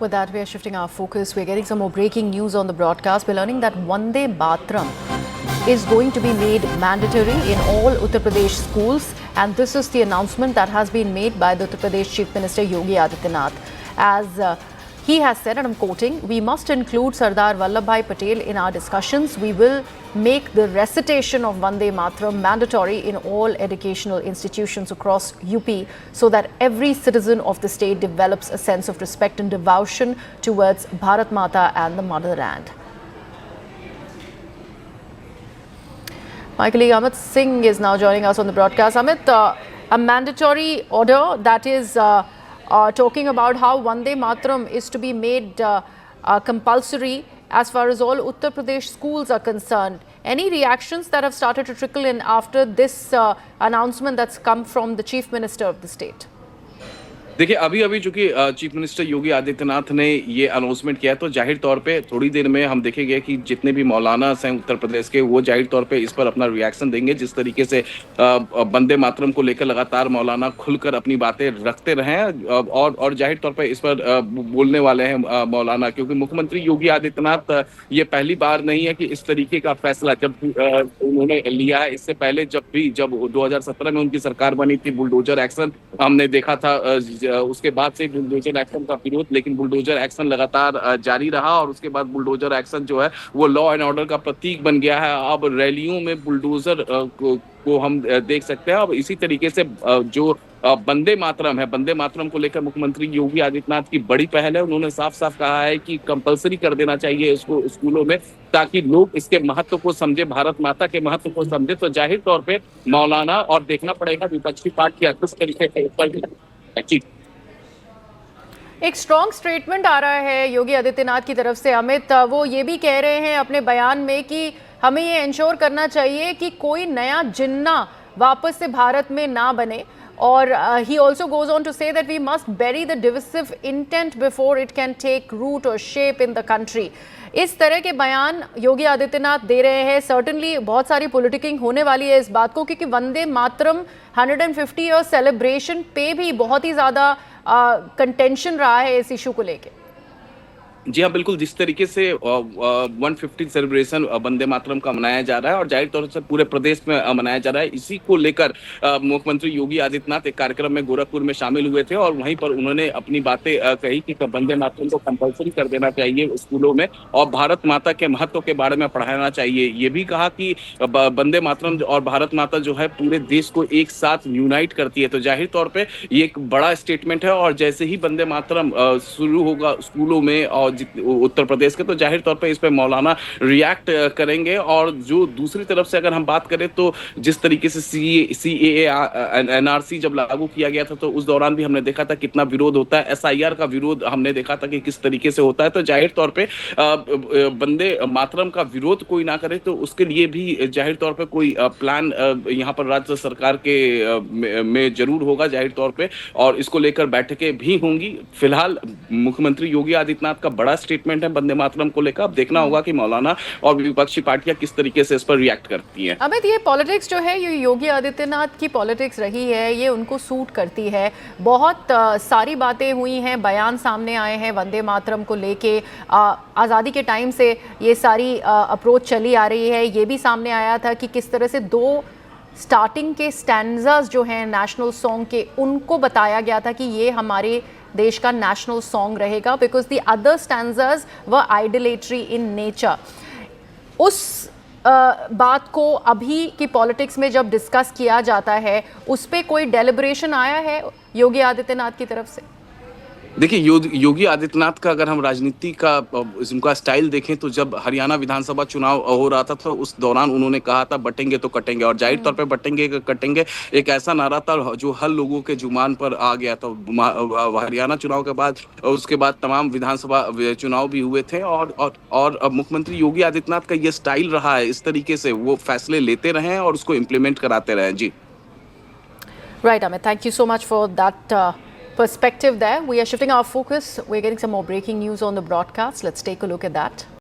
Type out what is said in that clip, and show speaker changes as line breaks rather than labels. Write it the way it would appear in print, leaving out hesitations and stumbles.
With that, we are shifting our focus. We're getting some more breaking news on the broadcast. We're learning that Vande Mataram is going to be made mandatory in all Uttar Pradesh schools. And this is the announcement that has been made by the Uttar Pradesh Chief Minister Yogi Adityanath. As he has said, and I'm quoting, "We must include Sardar Vallabhbhai Patel in our discussions. We will make the recitation of Vande Mataram mandatory in all educational institutions across UP so that every citizen of the state develops a sense of respect and devotion towards Bharat Mata and the motherland." My colleague Amit Singh is now joining us on the broadcast. Amit, a mandatory order that is talking about how Vande Mataram is to be made compulsory as far as all Uttar Pradesh schools are concerned. Any reactions that have started to trickle in after this announcement that's come from the Chief Minister of the state?
देखिए अभी चूंकि chief minister Yogi Adityanath ने ये announcement किया तो जाहिर तौर पे थोड़ी देर में हम देखेंगे कि जितने भी मौलानास हैं उत्तर प्रदेश के वो जाहिर तौर पे इस पर अपना रिएक्शन देंगे। जिस तरीके से वंदे मातरम को लेकर लगातार मौलाना खुलकर अपनी बातें रखते रहे हैं और जाहिर तौर पे इस पर बोलने वाले हैं मौलाना, क्योंकि मुख्यमंत्री योगी आदित्यनाथ ये पहली बार नहीं है कि इस तरीके का फैसला जब उन्होंने लिया है। इससे पहले जब 2017 में उनकी सरकार बनी थी, बुलडोजर एक्शन हमने देखा था, उसके बाद से बुलडोजर एक्शन का विरोध, लेकिन बुलडोजर एक्शन लगातार जारी रहा और उसके बाद बुलडोजर एक्शन जो है वो लॉ एंड ऑर्डर का प्रतीक बन गया है। अब रैलियों में बुलडोजर को हम देख सकते हैं। अब इसी तरीके से जो वंदे मातरम है, वंदे मातरम को लेकर मुख्यमंत्री योगी आदित्यनाथ की बड़ी पहल है। उन्होंने साफ साफ कहा है कि कंपलसरी कर देना चाहिए इसको स्कूलों में ताकि लोग इसके महत्व को समझे, भारत माता के महत्व को समझे। तो जाहिर तौर पे मौलाना और देखना पड़ेगा विपक्षी पार्टियां किस तरीके से
एक स्ट्रॉन्ग स्टेटमेंट आ रहा है योगी आदित्यनाथ की तरफ से। अमित, वो ये भी कह रहे हैं अपने बयान में कि हमें ये इंश्योर करना चाहिए कि कोई नया जिन्ना वापस से भारत में ना बने। और he also goes on to say that we must bury the divisive intent before it can take root or shape in the country. इस तरह के बयान योगी आदित्यनाथ दे रहे हैं। सर्टनली बहुत सारी पॉलिटिकिंग होने वाली है इस बात को, क्योंकि वंदे मातरम 150 ईयर सेलिब्रेशन पे भी बहुत ही ज़्यादा कंटेंशन रहा है इस इशू को लेके।
जी हाँ, बिल्कुल। जिस तरीके से 150 सेलिब्रेशन वंदे मातरम का मनाया जा रहा है और जाहिर तौर से पूरे प्रदेश में मनाया जा रहा है, इसी को लेकर मुख्यमंत्री योगी आदित्यनाथ एक कार्यक्रम में गोरखपुर में शामिल हुए थे और वहीं पर उन्होंने अपनी बातें कही कि वंदे मातरम को कंपलसरी कर देना चाहिए स्कूलों में और भारत माता के महत्व के बारे में पढ़ाना चाहिए। ये भी कहा कि वंदे मातरम और भारत माता जो है पूरे देश को एक साथ यूनाइट करती है। तो जाहिर तौर पर ये एक बड़ा स्टेटमेंट है और जैसे ही वंदे मातरम शुरू होगा स्कूलों में और उत्तर प्रदेश के, तो जाहिर तौर पे इस पे मौलाना रिएक्ट करेंगे। और जो दूसरी तरफ से अगर हम बात करें तो जिस तरीके से CAA NRC जब लागू किया गया था तो उस दौरान भी हमने देखा था कितना विरोध होता है। SIR का विरोध हमने देखा था कि किस तरीके से होता है। तो जाहिर तौर पे वंदे मातरम का विरोध कोई ना करे तो उसके लिए भी जाहिर तौर पे कोई प्लान यहाँ पर राज्य सरकार के में जरूर होगा जाहिर तौर पे, और इसको लेकर बैठकें भी होंगी। फिलहाल मुख्यमंत्री योगी आदित्यनाथ का बड़ा स्टेटमेंट है वंदे मातरम को लेकर। अब देखना होगा कि मौलाना और विपक्षी पार्टियां किस तरीके से इस पर रिएक्ट करती हैं।
अमित, ये पॉलिटिक्स जो है, ये योगी आदित्यनाथ की पॉलिटिक्स रही है, ये उनको सूट करती है। बहुत सारी बातें हुई हैं, बयान सामने आए हैं वंदे मातरम को लेके। आज़ादी के टाइम से ये सारी अप्रोच चली आ रही है। ये भी सामने आया था कि किस तरह से 2 स्टार्टिंग के स्टैंजास जो हैं नेशनल सॉन्ग के, उनको बताया गया था कि ये हमारे देश का नेशनल सॉन्ग रहेगा, because the other stanzas were idolatry in nature. उस बात को अभी की पॉलिटिक्स में जब डिस्कस किया जाता है, उस पर कोई डेलिब्रेशन आया है योगी आदित्यनाथ की तरफ से?
देखिए योगी आदित्यनाथ का अगर हम राजनीति का उनका स्टाइल देखें तो जब हरियाणा विधानसभा चुनाव हो रहा था तो उस दौरान उन्होंने कहा था बटेंगे तो कटेंगे, और जाहिर तौर पे बटेंगे कटेंगे एक ऐसा नारा था जो हर लोगों के जुबान पर आ गया था। हरियाणा चुनाव के बाद उसके बाद तमाम विधानसभा चुनाव भी हुए थे और मुख्यमंत्री योगी आदित्यनाथ का ये स्टाइल रहा है, इस तरीके से वो फैसले लेते रहे और उसको इम्प्लीमेंट कराते रहे। जी
right Amit, thank you so much for that perspective there. We are shifting our focus. We're getting some more breaking news on the broadcast. Let's take a look at that.